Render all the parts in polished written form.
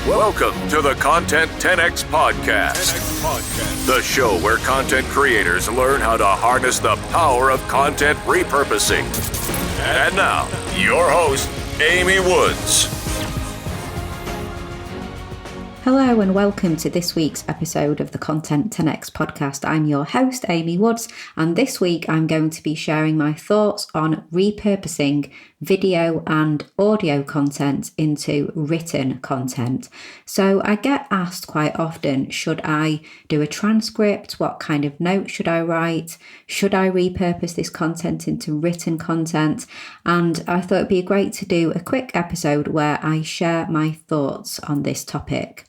Welcome to the Content 10X Podcast, the show where content creators learn how to harness the power of content repurposing. And now, your host, Amy Woods. Hello and welcome to this week's episode of the Content 10X podcast. I'm your host, Amy Woods, and this week I'm going to be sharing my thoughts on repurposing video and audio content into written content. So I get asked quite often, should I do a transcript? What kind of notes should I write? Should I repurpose this content into written content? And I thought it'd be great to do a quick episode where I share my thoughts on this topic.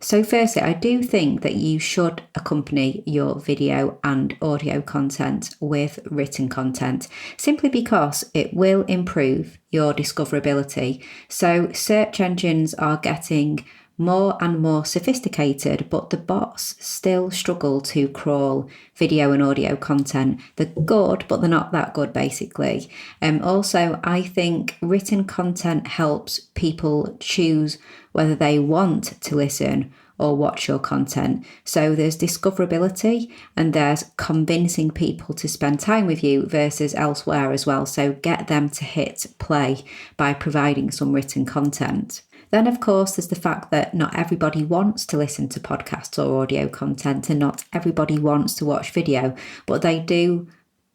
So firstly, I do think that you should accompany your video and audio content with written content, simply because it will improve your discoverability. So search engines are getting more and more sophisticated, but the bots still struggle to crawl video and audio content. They're good, but they're not that good, basically. Also, I think written content helps people choose whether they want to listen or watch your content. So there's discoverability and there's convincing people to spend time with you versus elsewhere as well. So get them to hit play by providing some written content. Then, of course, there's the fact that not everybody wants to listen to podcasts or audio content, and not everybody wants to watch video, but they do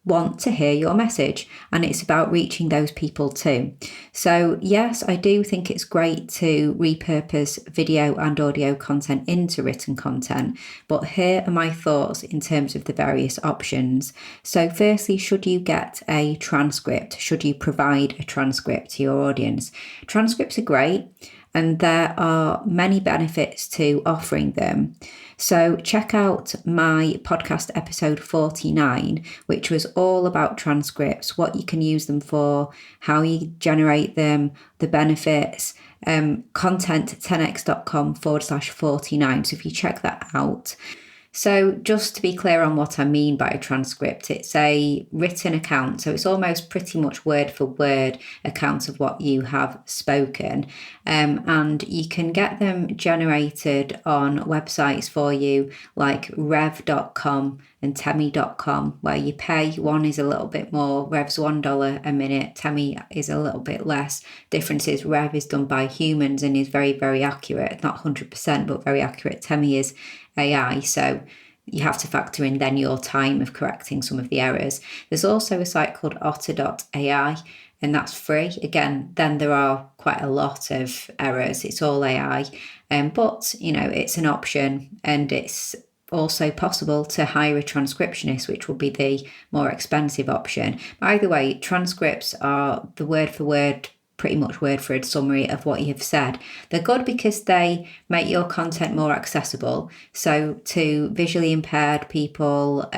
want to hear your message, and it's about reaching those people too. So yes, I do think it's great to repurpose video and audio content into written content, but here are my thoughts in terms of the various options. So firstly, should you get a transcript? Should you provide a transcript to your audience? Transcripts are great, and there are many benefits to offering them. So check out my podcast episode 49, which was all about transcripts, what you can use them for, how you generate them, the benefits, content10x.com/49. So if you check that out. So just to be clear on what I mean by a transcript, it's a written account. So it's almost pretty much word for word account of what you have spoken. And you can get them generated on websites for you like rev.com and temi.com, where you pay. One is a little bit more. Rev's $1 a minute. Temi is a little bit less. Difference is Rev is done by humans and is very, very accurate. Not 100%, but very accurate. Temi is AI, so you have to factor in then your time of correcting some of the errors. There's also a site called otter.ai, and that's free. Again, then there are quite a lot of errors. It's all AI, but you know, it's an option, and it's also possible to hire a transcriptionist, which will be the more expensive option. But either way, transcripts are the word for word, pretty much word for word summary of what you've said. They're good because they make your content more accessible. So to visually impaired people,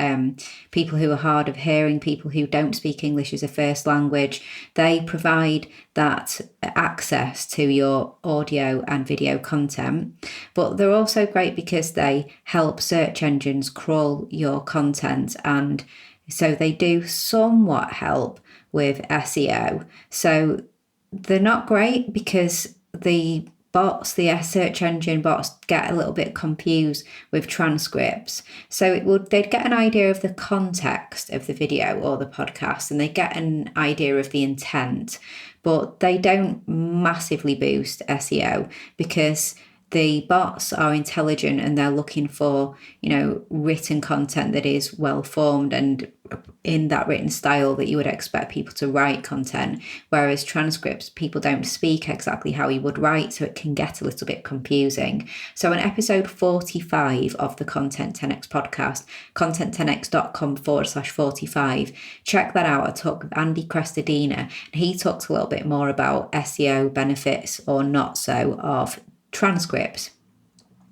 people who are hard of hearing, people who don't speak English as a first language, they provide that access to your audio and video content. But they're also great because they help search engines crawl your content, and so they do somewhat help with SEO. So they're not great because the bots, the search engine bots, get a little bit confused with transcripts. So they'd get an idea of the context of the video or the podcast, and they get an idea of the intent, but they don't massively boost SEO because the bots are intelligent and they're looking for, you know, written content that is well formed and in that written style that you would expect people to write content. Whereas transcripts, people don't speak exactly how you would write, so it can get a little bit confusing. So in episode 45 of the Content 10X podcast, content10x.com/45, check that out. I talk with Andy Crestadina, and he talks a little bit more about SEO benefits or not so of transcripts.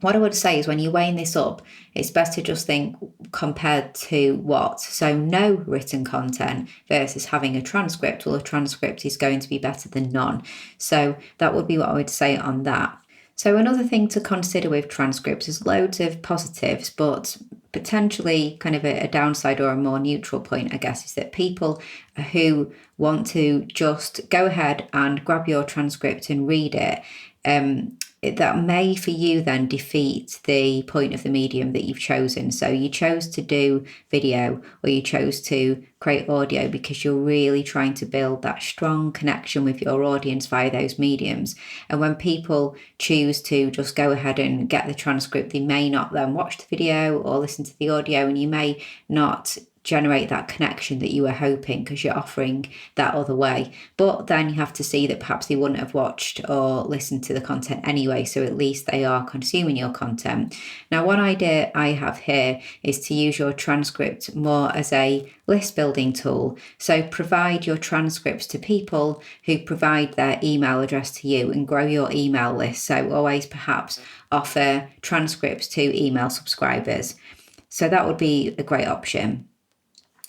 What I would say is when you're weighing this up, it's best to just think compared to what. So no written content versus having a transcript. Well, a transcript is going to be better than none. So that would be what I would say on that. So another thing to consider with transcripts is loads of positives, but potentially kind of a downside or a more neutral point, I guess, is that people who want to just go ahead and grab your transcript and read it, that may for you then defeat the point of the medium that you've chosen. So you chose to do video or you chose to create audio because you're really trying to build that strong connection with your audience via those mediums. And when people choose to just go ahead and get the transcript, they may not then watch the video or listen to the audio, and you may not generate that connection that you were hoping because you're offering that other way. But then you have to see that perhaps they wouldn't have watched or listened to the content anyway, so at least they are consuming your content. Now, one idea I have here is to use your transcript more as a list building tool. So provide your transcripts to people who provide their email address to you and grow your email list. So always perhaps offer transcripts to email subscribers. So that would be a great option.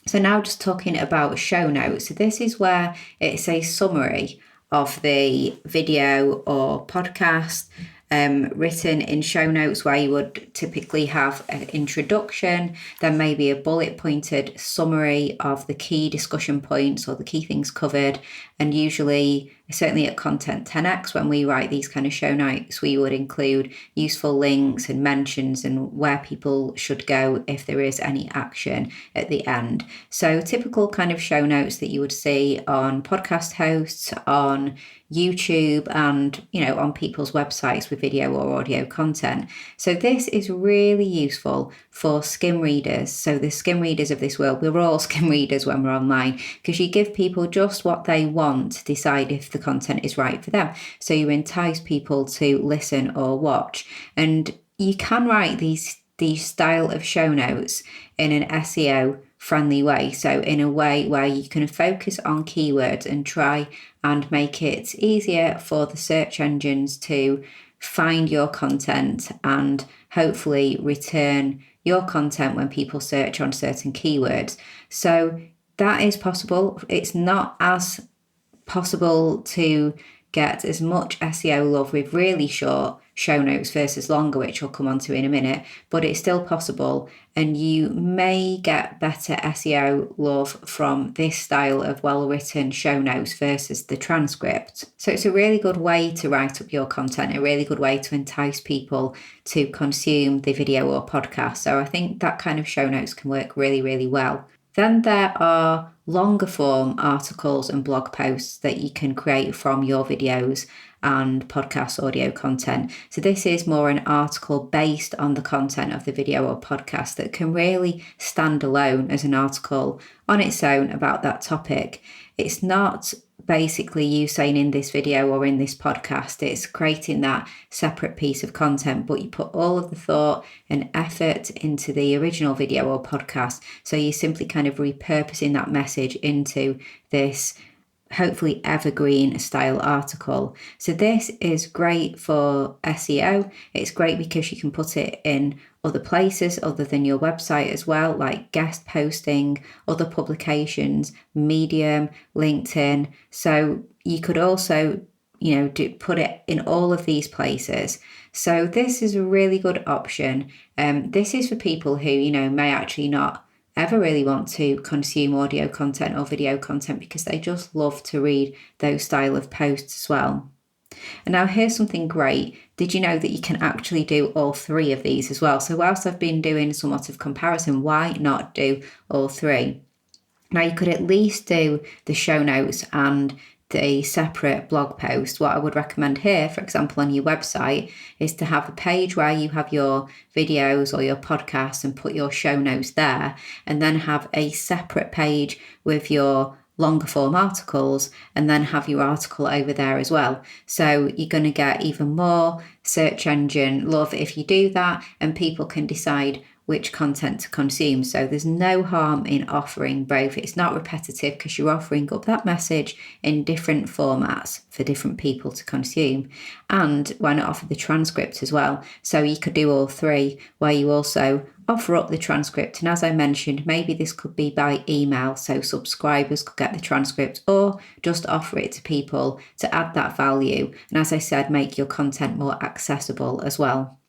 So now just talking about show notes. So this is where it's a summary of the video or podcast written in show notes, where you would typically have an introduction, then maybe a bullet pointed summary of the key discussion points or the key things covered. And usually, certainly at Content 10X, when we write these kind of show notes, we would include useful links and mentions and where people should go if there is any action at the end. So typical kind of show notes that you would see on podcast hosts, on YouTube, and on people's websites with video or audio content. So this is really useful for skim readers. So the skim readers of this world, we're all skim readers when we're online, because you give people just what they want to decide if the content is right for them. So you entice people to listen or watch. And you can write these style of show notes in an SEO friendly way. So in a way where you can focus on keywords and try and make it easier for the search engines to find your content and hopefully return your content when people search on certain keywords. So that is possible. It's not as possible to get as much SEO love with really short show notes versus longer, which we'll come on to in a minute, but it's still possible, and you may get better SEO love from this style of well-written show notes versus the transcript. So it's a really good way to write up your content, a really good way to entice people to consume the video or podcast. So I think that kind of show notes can work really, really well. Then there are longer form articles and blog posts that you can create from your videos and podcast audio content. So this is more an article based on the content of the video or podcast that can really stand alone as an article on its own about that topic. It's not basically you saying in this video or in this podcast, it's creating that separate piece of content, but you put all of the thought and effort into the original video or podcast. So you're simply kind of repurposing that message into this hopefully evergreen style article. So this is great for SEO. It's great because you can put it in other places other than your website as well, like guest posting, other publications, Medium, LinkedIn. So you could also put it in all of these places. So this is a really good option. This is for people who may actually not ever really want to consume audio content or video content because they just love to read those style of posts as well. And now here's something great. Did you know that you can actually do all three of these as well? So whilst I've been doing somewhat of comparison, why not do all three? Now you could at least do the show notes and the separate blog post. What I would recommend here, for example, on your website, is to have a page where you have your videos or your podcasts and put your show notes there, and then have a separate page with your longer form articles, and then have your article over there as well. So you're going to get even more search engine love if you do that, and people can decide which content to consume. So there's no harm in offering both. It's not repetitive because you're offering up that message in different formats for different people to consume. And why not offer the transcript as well? So you could do all three, where you also offer up the transcript. And as I mentioned, maybe this could be by email, so subscribers could get the transcript, or just offer it to people to add that value. And as I said, make your content more accessible as well.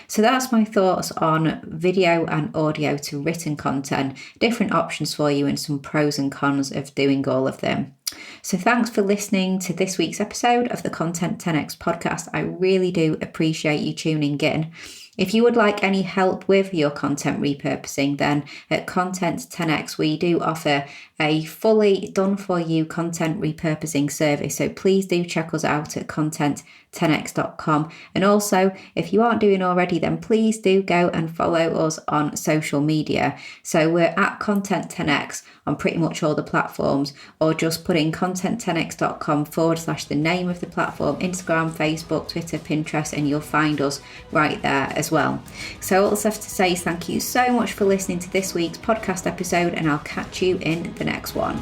So that's my thoughts on video and audio to written content, different options for you and some pros and cons of doing all of them. So thanks for listening to this week's episode of the Content 10X podcast. I really do appreciate you tuning in. If you would like any help with your content repurposing, then at Content 10X, we do offer a fully done for you content repurposing service. So please do check us out at content10x.com. And also, if you aren't doing already, then please do go and follow us on social media. So we're at Content 10X on pretty much all the platforms, or just put in content10x.com / the name of the platform, Instagram, Facebook, Twitter, Pinterest, and you'll find us right there as well. So all I have to say is thank you so much for listening to this week's podcast episode, and I'll catch you in the next one.